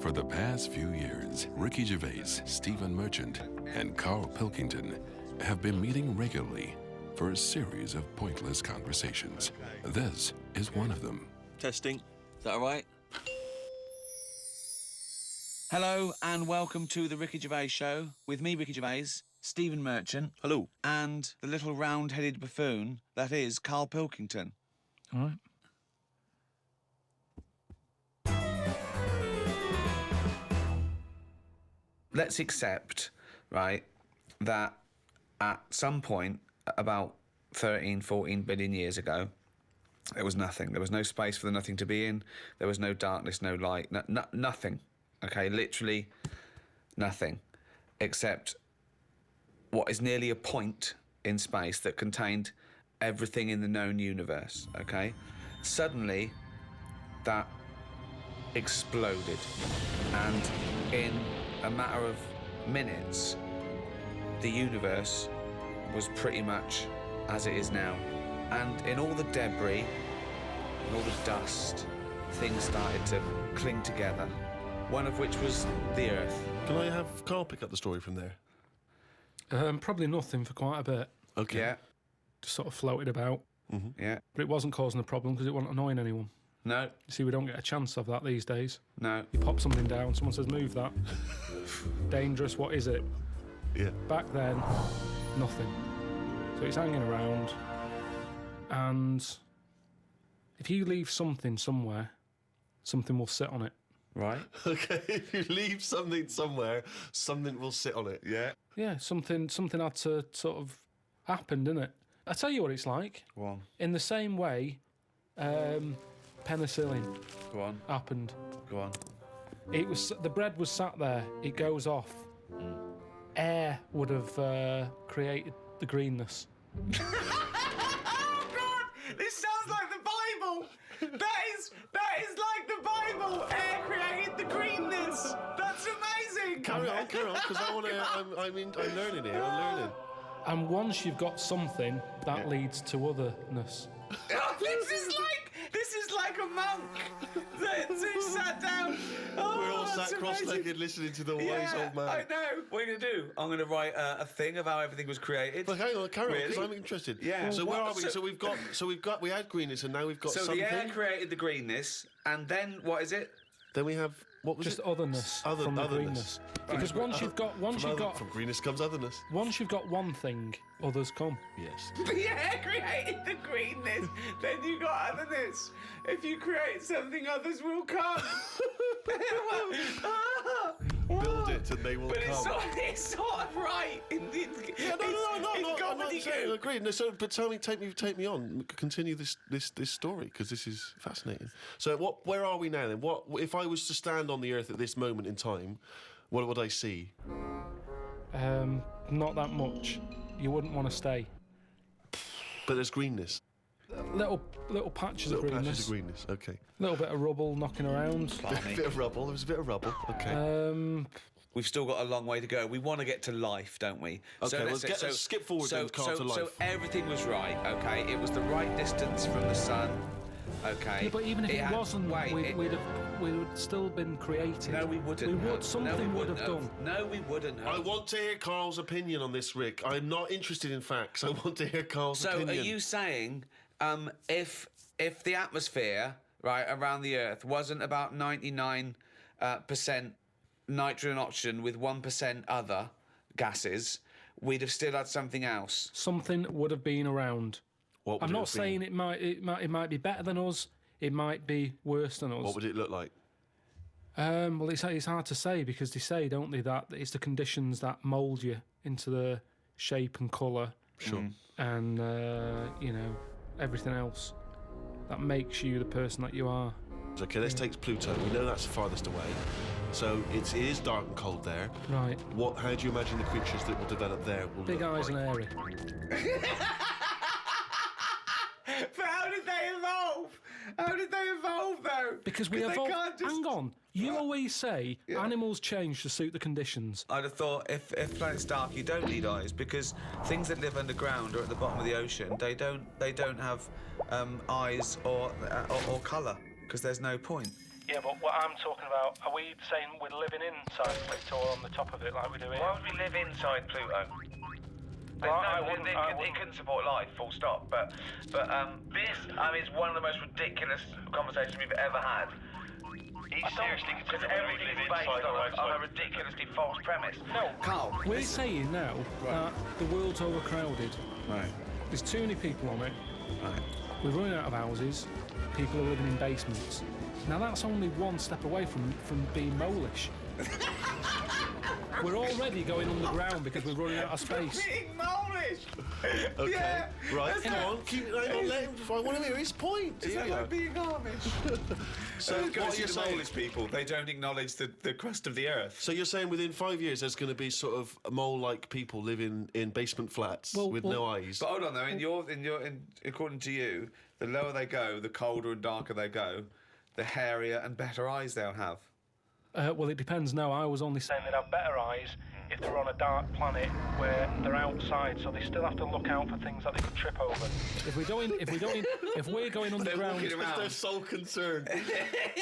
For the past few years, Ricky Gervais, Stephen Merchant, and Carl Pilkington have been meeting regularly for a series of pointless conversations. This is one of them. Testing. Is that all right? Hello and welcome to the Ricky Gervais Show with me, Ricky Gervais, Stephen Merchant. Hello. And the little round-headed buffoon that is Carl Pilkington. All right. Let's accept, right, that at some point, about 13, 14 billion years ago, there was nothing. There was no space for the nothing to be in. There was no darkness, no light, nothing. Okay, literally nothing, except what is nearly a point in space that contained everything in the known universe, okay? Suddenly, that exploded, and in a matter of minutes, the universe was pretty much as it is now. And in all the debris, and all the dust, things started to cling together, one of which was the Earth. Can I have Carl pick up the story from there? Probably nothing for quite a bit. Okay. Yeah, Just sort of floated about. yeah. But it wasn't causing a problem because it wasn't annoying anyone. No, You see, we don't get a chance of that these days. no. You pop something down, someone says, move that. Dangerous, what is it? Yeah. Back then, nothing. So it's hanging around, and if you leave something somewhere, something will sit on it. Right. Okay, if you leave something somewhere, something will sit on it, yeah? Yeah, something had to sort of happen, didn't it? I tell you what it's like. Go on, In the same way, penicillin go on, happened. go on. It was the bread was sat there. It goes off. Air would have created the greenness. Oh God! This sounds like the Bible. That is like the Bible. Air created the greenness. That's amazing. Carry on, because I want to. I'm learning here. I'm learning. And once you've got something, that leads to otherness. This is like a monk that sat down. Oh, We're all that's sat cross-legged amazing. listening to the wise old man. I know. What are you gonna do? I'm gonna write a thing of how everything was created. But hang on, carry on, because Really? I'm interested. Yeah. So where What- are we? so- We had greenness, and now we've got So something. the air created the greenness, and then what is it? Then we have what was Just it? otherness from the Otherness. greenness. Because once you've got From greenness comes otherness. once you've got one thing, others come. Yes. The air created the greenness, then you got otherness. If you create something, others will come. Build it, and they will But come. it's sort of right. No, I'm not saying I agree. No, so, but tell me, take me on. Continue this story, because this is fascinating. So, where are we now then? What if I was to stand on the Earth at this moment in time? What would I see? Not that much. You wouldn't want to stay. But there's greenness. Little patches of Little greenness. patches of greenness. Okay. Little bit of rubble knocking around. A bit of rubble. There was a bit of rubble. Okay. We've still got a long way to go. We want to get to life, don't we? Okay, let's skip forward then, Carl, to life. So everything was right, okay? It was the right distance from the sun, okay? Yeah, but even if it had- wasn't, wait, we'd have still been created. No, we wouldn't. We would. have. Something No, we would wouldn't have done. No, we wouldn't. Have. I want to hear Carl's opinion on this, Rick. I'm not interested in facts. I want to hear Carl's So, opinion. are you saying if the atmosphere right around the Earth wasn't about 99% nitrogen and oxygen with 1% other gases, we'd have still had something else? Something would have been around. What would I'm it not have saying been? it might be better than us. It might be worse than us. What would it look like? Well, it's hard to say because they say, don't they, that it's the conditions that mould you into the shape and colour. Sure. And everything else that makes you the person that you are. Okay, let's take Pluto. We know that's farthest away. So it is dark and cold there. Right. How do you imagine the creatures that will develop there will Big look eyes like? and airy. But how did they evolve? How did they evolve, though? Because we they evolved. can't just- Hang on. You always say animals change to suit the conditions. I'd have thought if planet's dark, you don't need eyes because things that live underground or at the bottom of the ocean, they don't have eyes or colour because there's no point. Yeah, but what I'm talking about, are we saying we're living inside Pluto or on the top of it like we do here? Why would we live inside Pluto? It couldn't support life, full stop. But this, is one of the most ridiculous conversations we've ever had. Seriously, Because everything's based on a ridiculously false premise. No, Carl. we're saying now that the world's overcrowded. Right. There's too many people on it. Right. We're running out of houses. People are living in basements. Now that's only one step away from being molish. We're already going underground because we're running out of space. Being molish! Okay. Yeah. Right, come on. I want to hear his point. Is that like being Amish? So what are you the saying? Polish people, they don't acknowledge the crust of the earth. So you're saying within 5 years there's going to be sort of mole-like people living in basement flats with no eyes? But hold on though, according to you, the lower they go, the colder and darker they go, the hairier and better eyes they'll have. Well, it depends now. I was only saying they'd have better eyes if they're on a dark planet where they're outside, so they still have to look out for things that they could trip over. If we're going underground, That's their sole concern.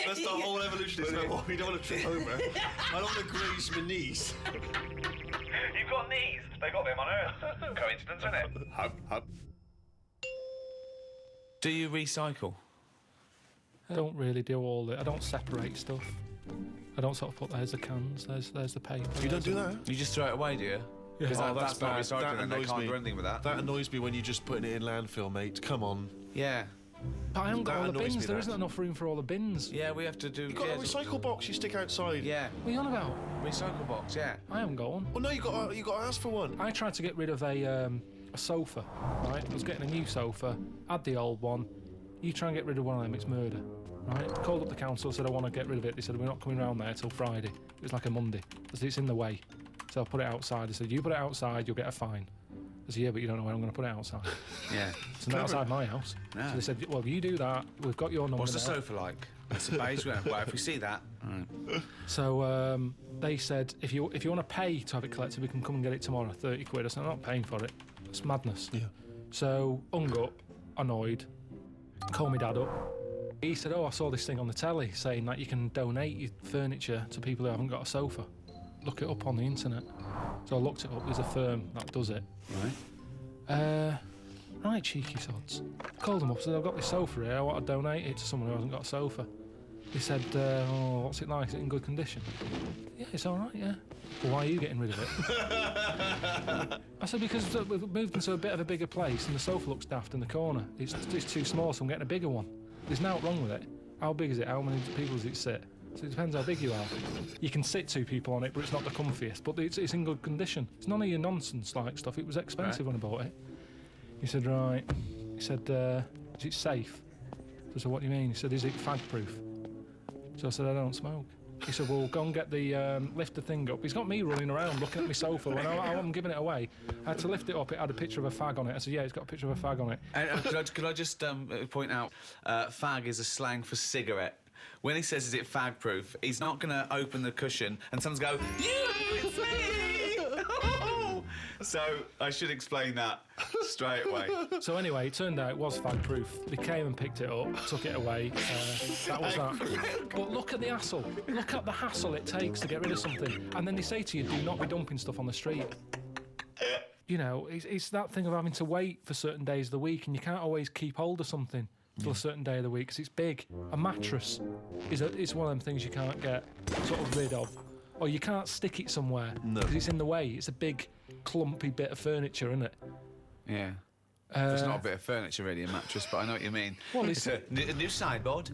That's the whole evolution. It's about, we don't want to trip over. I don't want to graze my knees. You've got knees. They got them on Earth. Coincidence, isn't it? Hub. Do you recycle? I don't really do all it. I don't separate stuff. I don't sort of put there's the cans, there's the paper. You don't do that? You just throw it away, do you? Yeah. Because Oh, that's not bad. recycling, That and they annoys can't me. do anything with that. That annoys me when you're just putting it in landfill, mate. Come on. Yeah. But I haven't got That all the annoys bins. me, There that. isn't enough room for all the bins. Yeah, we have to do... You've got a recycle box you stick outside. Yeah. What are you on about? Recycle box, yeah. I haven't got one. Well, no, you got to ask for one. I tried to get rid of a sofa, right? I was getting a new sofa, had the old one. You try and get rid of one of them, it's murder, right? Called up the council, said I want to get rid of it. They said we're not coming round there till Friday. It was like a Monday. I said it's in the way. So I put it outside. They said you put it outside, you'll get a fine. I said yeah, but you don't know where I'm going to put it outside. Yeah. It's not outside my house. No. So they said, well, you do that. We've got your number. What's the now. sofa like? It's a beige one. Well, if we see that... Right. So they said if you want to pay to have it collected, we can come and get it tomorrow. 30 quid. I said I'm not paying for it. It's madness. Yeah. So hung up, annoyed. Called my dad up. He said, I saw this thing on the telly saying that you can donate your furniture to people who haven't got a sofa. Look it up on the internet. So I looked it up. There's a firm that does it. Right. Right, cheeky sods. Called them up, said, I've got this sofa here. I want to donate it to someone who hasn't got a sofa. He said, what's it like? Is it in good condition? Yeah, it's all right, yeah. Well, why are you getting rid of it? I said, because we've moved into a bit of a bigger place and the sofa looks daft in the corner. It's too small, so I'm getting a bigger one. There's nothing wrong with it. How big is it? How many people does it sit? So it depends how big you are. You can sit two people on it, but it's not the comfiest. But it's in good condition. It's none of your nonsense-like stuff. It was expensive when I bought it. He said, right. He said, is it safe? So I said, what do you mean? He said, is it fag-proof? So I said, I don't smoke. He said, well, go and get lift the thing up. He's got me running around looking at my sofa when I'm giving it away. I had to lift it up. It had a picture of a fag on it. I said, yeah, it's got a picture of a fag on it. And could I just point out, fag is a slang for cigarette. When he says, is it fag-proof, he's not going to open the cushion and someone's go, it's me! So I should explain that straight away. So anyway, it turned out it was fag-proof. They came and picked it up, took it away. That was that. But look at the hassle. Look at the hassle it takes to get rid of something. And then they say to you, do not be dumping stuff on the street. You know, it's that thing of having to wait for certain days of the week, and you can't always keep hold of something till a certain day of the week because it's big. A mattress is one of them things you can't get sort of rid of. Or you can't stick it somewhere because it's in the way. It's a big, clumpy bit of furniture, isn't it? Yeah. It's not a bit of furniture, really, a mattress, but I know what you mean. Well, it's a new sideboard.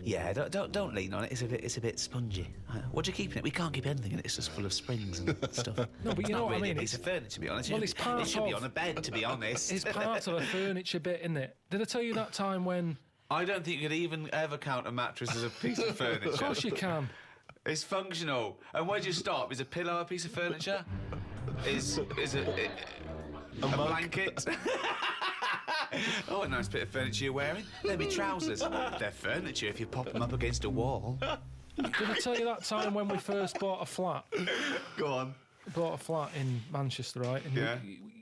Yeah, don't lean on it. It's a bit spongy. What do you keep in it? We can't keep anything in it. It's just full of springs and stuff. No, but It's you know not what I really mean. a piece of furniture, to be honest. Well, it's part it should be of- on a bed, to be honest. It's part of a furniture bit, isn't it? Did I tell you that time when... I don't think you could even ever count a mattress as a piece of furniture. Of course you can. It's functional. And where do you stop? Is a pillow a piece of furniture? Is a blanket? Oh, a nice bit of furniture you're wearing. They're my trousers. They're furniture if you pop them up against a wall. Did I tell you that time when we first bought a flat? Go on. Bought a flat in Manchester, right? And Yeah.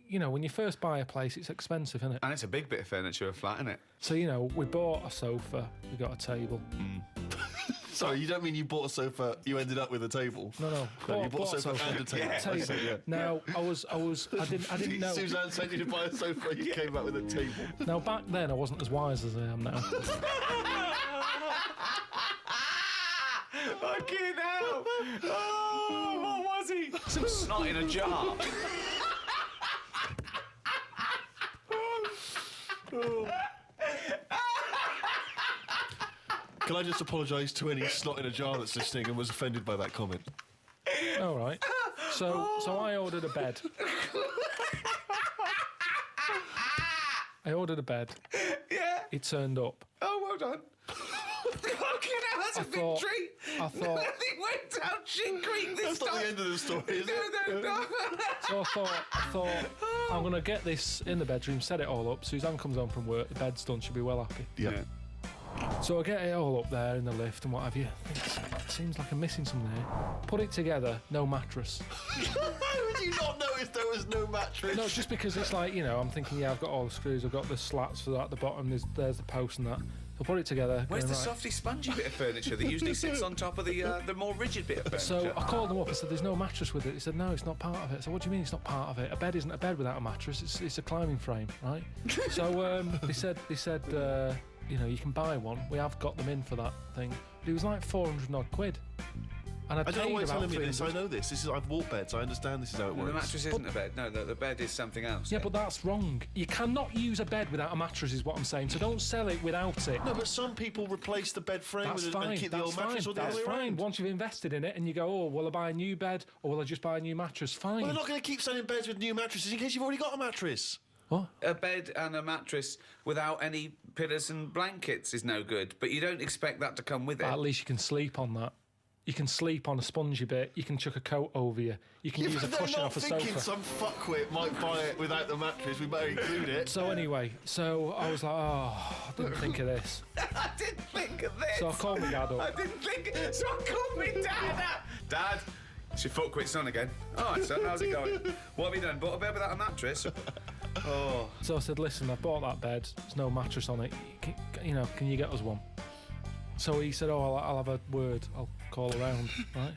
you know, when you first buy a place, it's expensive, isn't it? And it's a big bit of furniture, a flat, isn't it? So, you know, we bought a sofa, we got a table. Sorry, you don't mean you bought a sofa, you ended up with a table? No. You bought a sofa and a table. Yeah. I see, yeah. Now, I didn't know. Suzanne sent you to buy a sofa, you came back with a table. Now, back then, I wasn't as wise as I am now. Fucking hell! Oh, what was he? Some snot in a jar. Can I just apologise to any snot in a jar that's listening and was offended by that comment? All right. So I ordered a bed. Yeah. It turned up. Oh, well done. Fucking hell, that's a big treat. I thought. They went down shit creek this That's not time. the end of the story, is it? No. So I thought I'm gonna get this in the bedroom, set it all up. Suzanne comes home from work, the bed's done, she'll be well happy. Yeah. So I get it all up there in the lift and what have you. It seems like I'm missing something here. Put it together, no mattress. How would you not notice there was no mattress? No, just because it's like, I'm thinking, yeah, I've got all the screws, I've got the slats for that at the bottom, there's the post and that. So put it together. Where's going, the right. softy, spongy bit of furniture that usually sits on top of the more rigid bit of furniture? So I called them up and said, there's no mattress with it. He said, no, it's not part of it. So what do you mean it's not part of it? A bed isn't a bed without a mattress. It's a climbing frame, right? So they said, you can buy one. We have got them in for that thing. But it was like 400 odd quid. And I don't know why you're telling me this. I 300. know this. I've walked beds. I understand this is how it works. The mattress isn't a bed. No, the bed is something else. Yeah, but that's wrong. You cannot use a bed without a mattress, is what I'm saying. So don't sell it without it. No, but some people replace the bed frame That's and fine. keep the old mattress or the That's other way fine. around. Once you've invested in it and you go, oh, will I buy a new bed or will I just buy a new mattress? Fine. Well, they're not going to keep selling beds with new mattresses in case you've already got a mattress. What? A bed and a mattress without any pillows and blankets is no good, but you don't expect that to come with it. At least you can sleep on that. You can sleep on a spongy bit. You can chuck a coat over you. You can use a they're cushion not off a thinking sofa. some fuckwit might buy it without the mattress. We better include it. So anyway, I was like, oh, I didn't think of this. I didn't think of this. So I called my dad I up. didn't think. So I called me dad up. Dad, it's your foot quit son again. All right, son, how's it going? What have you done? Bought a bed without a mattress? Oh. So I said, listen, I bought that bed. There's no mattress on it. Can you get us one? So he said, oh, I'll have a word. I'll call around, right?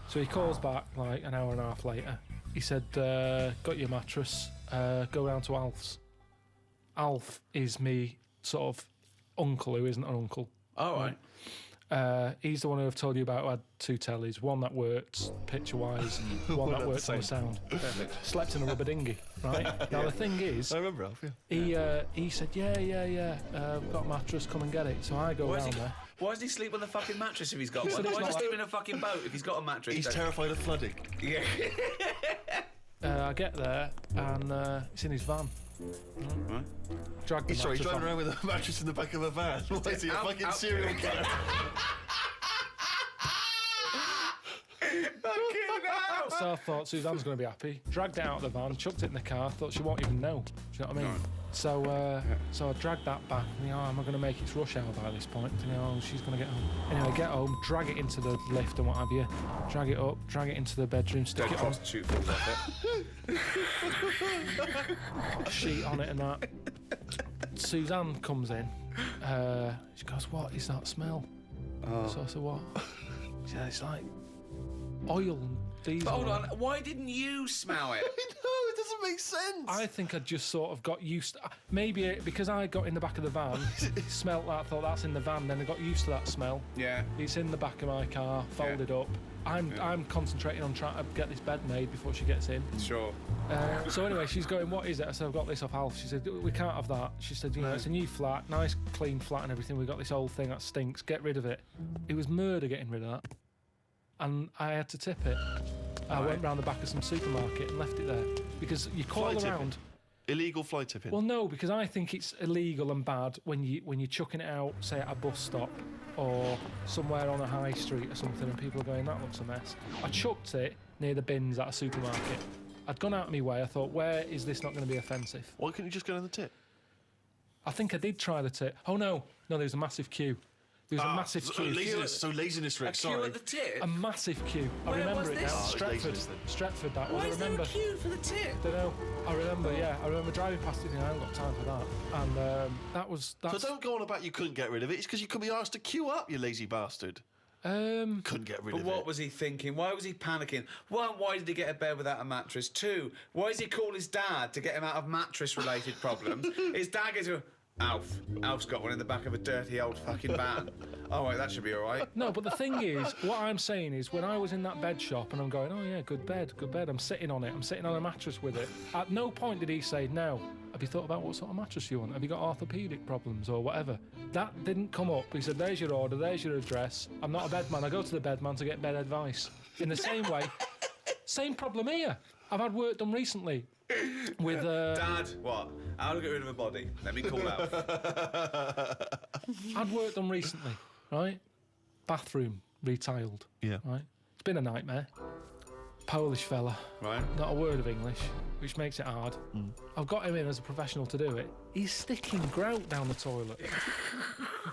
So he calls back like an hour and a half later. He said, got your mattress. Go round to Alf's. Alf is me sort of uncle who isn't an uncle. All right. He's the one who I've told you about who had two tellies, one that worked picture-wise, one that worked on the sound. Perfect. Slept in a rubber dinghy, right? Now the thing is, I remember Alf, yeah. he said, yeah, we've got a mattress, come and get it. So I go round there. Why does he sleep on the fucking mattress if he's got one? So Why it's does he not sleep in a fucking boat if he's got a mattress? He's terrified of flooding. Yeah. I get there and it's in his van. Right. Drag the Sorry, he's mattress driving on. around with a mattress in the back of a van. What is he, a fucking serial killer? So I thought Suzanne's going to be happy. Dragged it out of the van, chucked it in the car. Thought she won't even know. Do you know what I mean? Right. So I dragged that back. Am I going to make it rush hour by this point? She's going to get home. Anyway, get home, drag it into the lift and what have you. Drag it up, drag it into the bedroom, stick Dead it on, prostitute falls off it. put a sheet on it and that. Suzanne comes in. She goes, "What is that smell?" So I said, "What?" She said, "It's like oil and diesel." But hold on, why didn't you smell it? No, it doesn't make sense. I think I just sort of got used to, maybe because I got in the back of the van, smelt that, thought that's in the van, then I got used to that smell. Yeah. It's in the back of my car, folded up. I'm concentrating on trying to get this bed made before she gets in. Sure. So anyway, she's going, "What is it?" I said, "I've got this off Alf." She said, "We can't have that." She said, "It's a new flat, nice clean flat and everything. We've got this old thing that stinks. Get rid of it." It was murder getting rid of that. And I had to tip it. I went round the back of some supermarket and left it there. Because you call Fly around... tipping. Illegal fly tipping. Well, no, because I think it's illegal and bad when you're chucking it out, say, at a bus stop or somewhere on a high street or something, and people are going, "That looks a mess." I chucked it near the bins at a supermarket. I'd gone out of my way. I thought, where is this not going to be offensive? Why couldn't you just go down the tip? I think I did try the tip. Oh, no, there was a massive queue. There was a massive queue. Laziness, Rick, A queue sorry. at the tip? A massive queue. I Where remember was it this? now. Oh, Stretford. laziness then. Stretford, that Why was. I is there remember. a queue for the tip? Don't know. I remember, yeah. I remember driving past it and I haven't got time for that. And So don't go on about you couldn't get rid of it. It's because you could be asked to queue up, you lazy bastard. Couldn't get rid But of what it. was he thinking? Why was he panicking? One, why did he get a bed without a mattress? Two, why does he call his dad to get him out of mattress-related problems? His dad goes, Alf. Alf's got one in the back of a dirty old fucking van. Oh, wait, that should be all right. No, but the thing is, what I'm saying is, when I was in that bed shop and I'm going, oh yeah, good bed, I'm sitting on it, I'm sitting on a mattress with it. At no point did he say, now, have you thought about what sort of mattress you want? Have you got orthopaedic problems or whatever? That didn't come up. He said, there's your order, there's your address. I'm not a bed man. I go to the bed man to get bed advice. In the same way, same problem here. I've had work done recently with... Dad, what? How to get rid of a body? Let me call Alf. I'd work done recently, right? Bathroom retiled. Yeah. Right? It's been a nightmare. Polish fella. Right. Not a word of English, which makes it hard. I've got him in as a professional to do it. He's sticking grout down the toilet.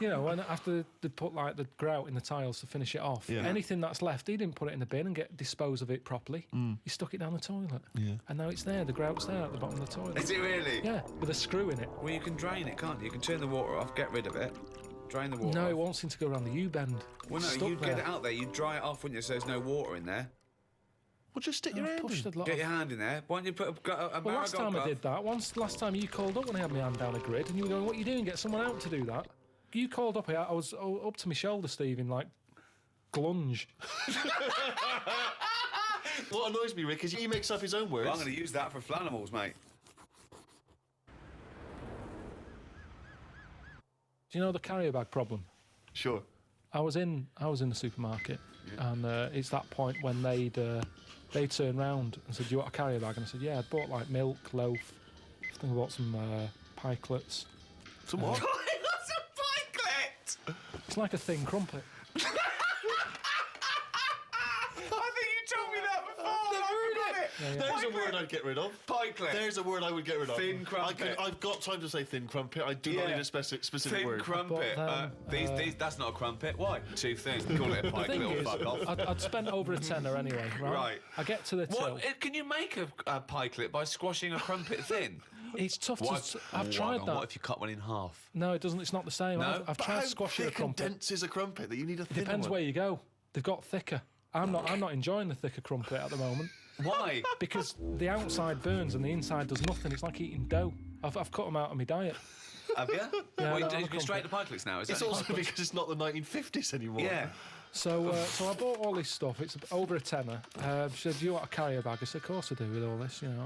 You know, when after they put like the grout in the tiles to finish it off, Yeah. anything that's left, he didn't put it in the bin and dispose of it properly. He stuck it down the toilet. Yeah. And now it's there, the grout's there at the bottom of the toilet. Is it really? Yeah, with a screw in it. Well, you can drain it, can't you? You can turn the water off, get rid of it, drain the water No, off. it won't seem to go around the U-bend. Well, no, Stuck you'd there. get it out there, you'd dry it off, wouldn't you, so there's no water in there. Well, just stick your I've hand pushed in. a lot Get of... your hand in there. Why don't you put a Well, last time I glove? did that, last time you called up when I had my hand down a grid and you were going, what are you doing? Get someone out to do that. You called up here, I was up to my shoulder, Steve, in like glunge. What annoys me, Rick, is he makes up his own words. Well, I'm going to use that for Flanimals, mate. Do you know the carrier bag problem? Sure. I was in the supermarket, and it's that point when they turned round and said, "Do you want a carrier bag?" And I said, "Yeah." I bought like milk, loaf. I think I bought some pikelets. Some what? That's a pikelet! It's like a thin crumpet. I think you told me that before. I forgot it. There's a word I'd get rid of. Pikelet. There's a word I would get rid of. Thin crumpet. I've got time to say thin crumpet. I do not Yeah. need a specific Thin word. crumpet. But These, that's not a crumpet. Why? Too thin. Call it a The pikelet thing or is, fuck off. I'd spent over a tenner anyway, right? Right. I get to the till. What? Can you make a pikelet by squashing a crumpet thin? It's tough to... I've tried that. What if you cut one in half? No, it doesn't. It's not the same. No? I've But tried how squashing a thick and crumpet. dense is a crumpet that you need a thin Depends one? where you go. They've got thicker. I'm not enjoying the thicker crumpet at the moment Why? because the outside burns and the inside does nothing. It's like eating dough. I've cut them out of my diet. Have you? Yeah, Well, no, you I'm can straight to pikelets now. Is It's that also because it's not the 1950s anymore. Yeah. So I bought all this stuff. It's over a tenner. She said, "Do you want a carrier bag?" I said, "Of course I do." With all this, you know.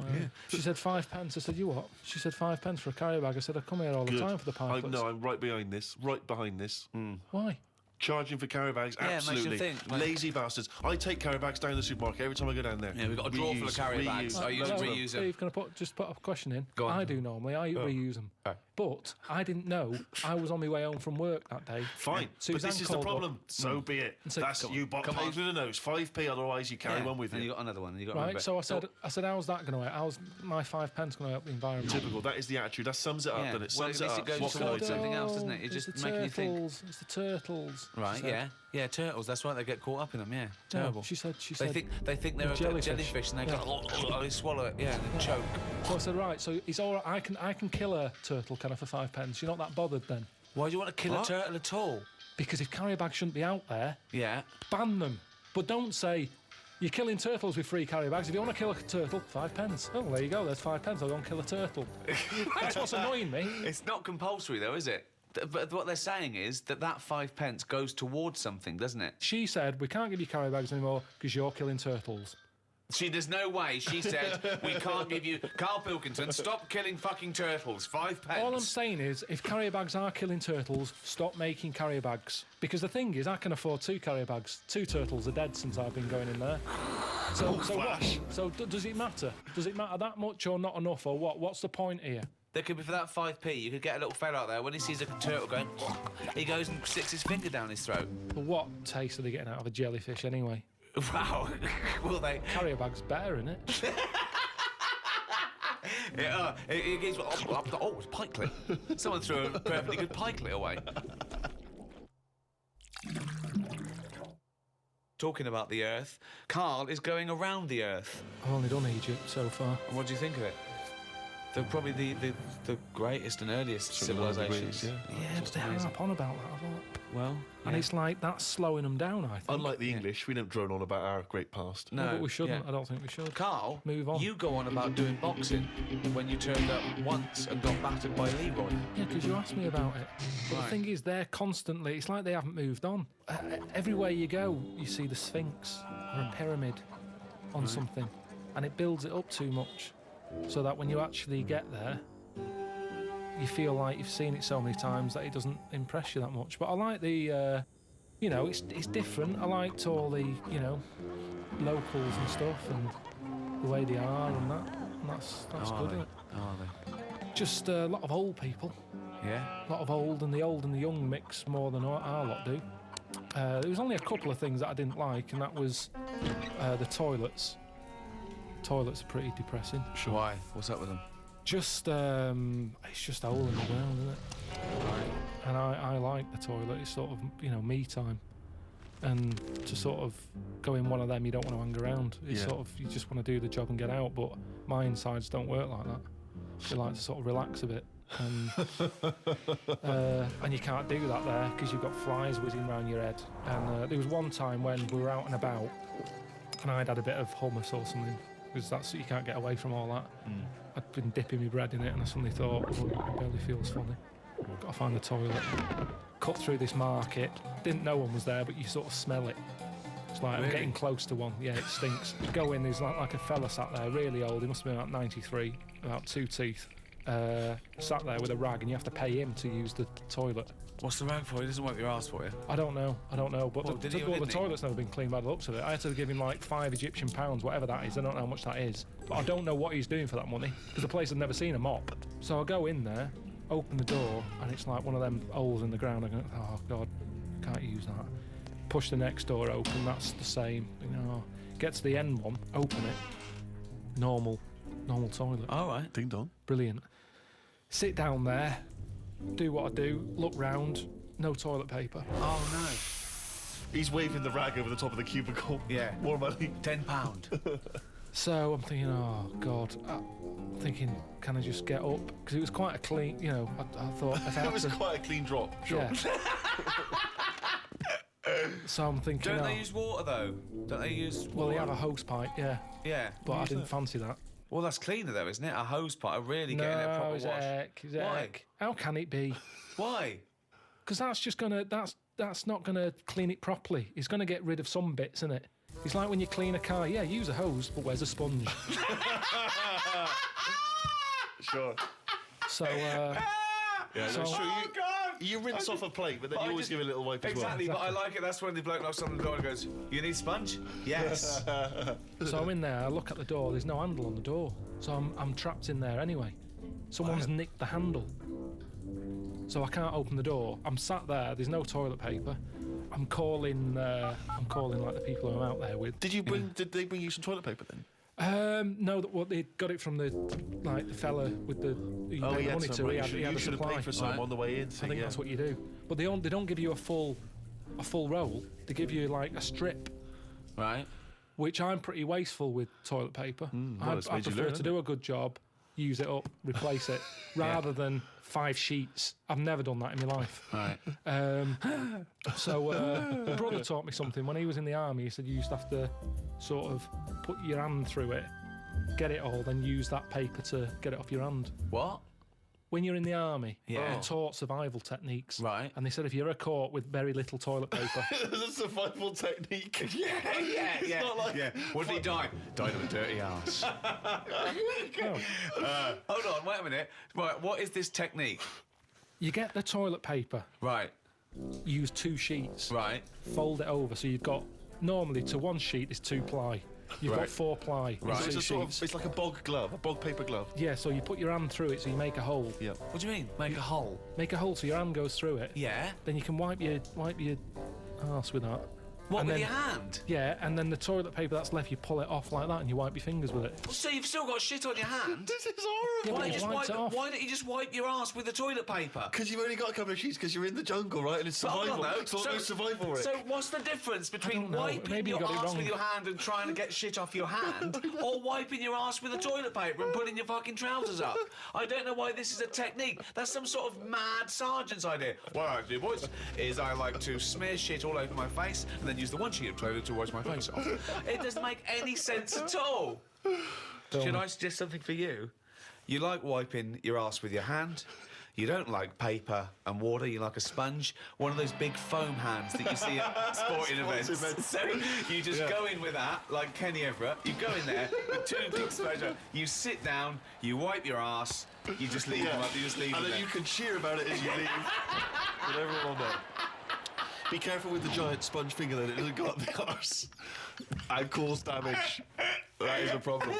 She said 5 pence. I said, "You what?" She said 5 pence for a carrier bag. I said, "I come here all the Good. time for the pilots." No, I'm right behind this. Right behind this. Why? Charging for carrier bags, Yeah, it makes you absolutely. think, like- Lazy bastards. I take carrier bags down the supermarket every time I go down there. Yeah, we've got a drawer full of carrier bags. I use Hello, reuse them. Steve, can I just put a question in? Go on. I do normally. I reuse them. But I didn't know I was on my way home from work that day. Fine, Suzanne but this is the called up. problem. So be it. said, That's "Come you bought come paid on." through the nose. 5p, otherwise you carry one with And you. you got another one. And you got Right, so I said, how's that going to help? How's my 5 pence going to help the environment? Typical. That is the attitude. That sums it up, Yeah. doesn't it? Well, at Sums least it it up. goes What can I towards do? something else, doesn't it? It's It's just the making you think. turtles. It's the turtles. she Right, said. yeah, turtles. That's right. They get caught up in them. Yeah, No, terrible. she said. They think they're a jellyfish, and they go, they swallow it. Yeah, and they choke. So I said, right. So it's all right. I can kill a turtle, can I, for 5 pence? You're not that bothered then? Why do you want to kill a turtle at all? Because if carrier bags shouldn't be out there, Yeah. ban them. But don't say you're killing turtles with free carrier bags. If you want to kill a turtle, 5 pence. Oh, there you go. There's 5 pence. I'll go and kill a turtle. That's what's annoying me. It's not compulsory though, is it? But what they're saying is that 5 pence goes towards something, doesn't it? She said we can't give you carrier bags anymore because you're killing turtles. There's no way. She said we can't give you. Carl Pilkington, stop killing fucking turtles. 5 pence. All I'm saying is, if carrier bags are killing turtles, stop making carrier bags. Because the thing is, I can afford 2 carrier bags. 2 turtles are dead since I've been going in there. So does it matter? Does it matter that much or not enough or what? What's the point here? There could be for that 5p. You could get a little fella out there when he sees a turtle going. He goes and sticks his finger down his throat. But what taste are they getting out of a jellyfish anyway? Wow. Will they? Carrier bag's better, isn't it? Yeah, it gives. Oh, it's pikelet. Someone threw a perfectly good pikelet away. Talking about the Earth, Carl is going around the Earth. I've only done Egypt so far. And what do you think of it? They're probably the greatest and earliest civilizations. Yeah. Yeah, but they harp on about that a lot. Well, And it's like that's slowing them down, I think. Unlike the English, we don't drone on about our great past. no, But we shouldn't. yeah. I don't think we should. Carl, Move on. you go on about doing boxing when you turned up once and got battered by Leroy. Yeah, because you asked me about it. But Right. the thing is, they're constantly, it's like they haven't moved on. Everywhere you go, you see the Sphinx or a pyramid on something, and it builds it up too much, so that when you actually get there, you feel like you've seen it so many times that it doesn't impress you that much. But I like the, it's different. I liked all the, locals and stuff and the way they are and that. And that's good, isn't it? Are they? Just a lot of old people. Yeah. A lot of old and the young mix more than our lot do. There was only a couple of things that I didn't like, and that was the toilets. Toilets are pretty depressing. Sure. Why? What's up with them? Just, it's just a hole in the ground, isn't it? Right. And I like the toilet. It's sort of, me time. And to sort of go in one of them, you don't want to hang around. It's sort of, you just want to do the job and get out. But my insides don't work like that. They like to sort of relax a bit. And you can't do that there because you've got flies whizzing around your head. And there was one time when we were out and about and I'd had a bit of hummus or something, because that's you can't get away from all that. I'd been dipping my bread in it and I suddenly thought, oh, it barely feels funny. Got to find the toilet. Cut through this market. Didn't know one was there, but you sort of smell it. It's like I'm getting close to one. Yeah, it stinks. You go in, there's like a fella sat there, really old. He must have been about 93, about 2 teeth. Sat there with a rag, and you have to pay him to use the toilet. What's the rag for? He doesn't wipe your ass for you. I don't know. But Well, did he or the didn't he? toilet's never been cleaned by the looks of it. I had to give him like 5 Egyptian pounds, whatever that is. I don't know how much that is. But I don't know what he's doing for that money, because the place had never seen a mop. So I go in there, open the door, and it's like one of them holes in the ground. I go, oh God, can't use that. Push the next door open, that's the same. Get to the end one, open it. Normal toilet. All right. Ding dong. Brilliant. Sit down there, do what I do, look round, no toilet paper. Oh no. He's waving the rag over the top of the cubicle. Yeah. More money. £10. So I'm thinking, oh God. I'm thinking, can I just get up? Because it was quite a clean, I thought if I It had was to, quite a clean drop. Sure. yeah. So I'm thinking, Don't they use water though? Don't they use water? well, they have a hose pipe, yeah, Yeah. but I didn't fancy that. Well, that's cleaner though, isn't it? A hose pipe, really getting a proper it's wash. heck. Why? How can it be? Why? Because that's not gonna clean it properly. It's gonna get rid of some bits, isn't it? It's like when you clean a car. Yeah, use a hose, but where's a sponge? Sure. So, Yeah, So- that's true. Oh God! You rinse off a plate, but then you always give it a little wipe Exactly, as well. but I like it. That's when the bloke knocks on the door and goes, "You need sponge?" Yes. so I'm in there. I look at the door. There's no handle on the door, so I'm trapped in there anyway. Someone's nicked the handle, so I can't open the door. I'm sat there. There's no toilet paper. I'm calling like the people who I'm out there with. Did they bring you some toilet paper then? No, they got it from the fella with the you pay the money to. He had You the should have supply. paid for some on the way in. I think that's what you do. But they don't give you a full roll. They give you like a strip, Right. which I'm pretty wasteful with toilet paper. well, it's I made you prefer learn, to do a good job, use it up, replace it, rather than 5 sheets. I've never done that in my life. Right. So my brother taught me something. When he was in the army, he said you used to have to sort of put your hand through it, get it all, then use that paper to get it off your hand. What? When you're in the army, Yeah. they're taught survival techniques. Right. And they said if you're caught with very little toilet paper, It's a survival technique. Yeah. not like- yeah. What did he die? Died of a dirty ass. Hold on, wait a minute. Right, what is this technique? you get the toilet paper, Right. use 2 sheets, Right. fold it over. So you've got, normally to 1 sheet is 2 ply. You've Right. got 4 ply in Right. So 2 it's a sort sheets. of, it's like a bog glove, a bog paper glove. Yeah, so you put your hand through it so you make a hole. Yeah. What do you mean? Make a hole? Make a hole so your hand goes through it. Yeah. Then you can wipe your arse with that. What, And with then- your hand? Yeah, and then the toilet paper that's left, you pull it off like that and you wipe your fingers with it. So you've still got shit on your hand? This is horrible. Yeah, but Why don't you just wipe your ass with the toilet paper? Because you've only got a couple of sheets because you're in the jungle, right? And it's survival. Hold on, though. It's almost survival, Rick. So what's the difference between don't know. wiping Maybe you your got it ass wrong. with your hand and trying to get shit off your hand, or wiping your ass with a toilet paper and putting your fucking trousers up? I don't know why this is a technique. That's some sort of mad sergeant's idea. What I do, boys, is I like to smear shit all over my face and then use the one sheet of toilet to wash my face off. It doesn't make any sense at all. Should I suggest something for you? You like wiping your ass with your hand. You don't like paper and water, you like a sponge. One of those big foam hands that you see at sporting events. So you just go in with that, like Kenny Everett. You go in there with two big sponges. You sit down, you wipe your ass, you just leave them up, you just leave and them then there. you can cheer about it as you leave. And everyone will know. Be careful with the giant sponge finger then, it doesn't go up the arse and cause damage. That is a problem.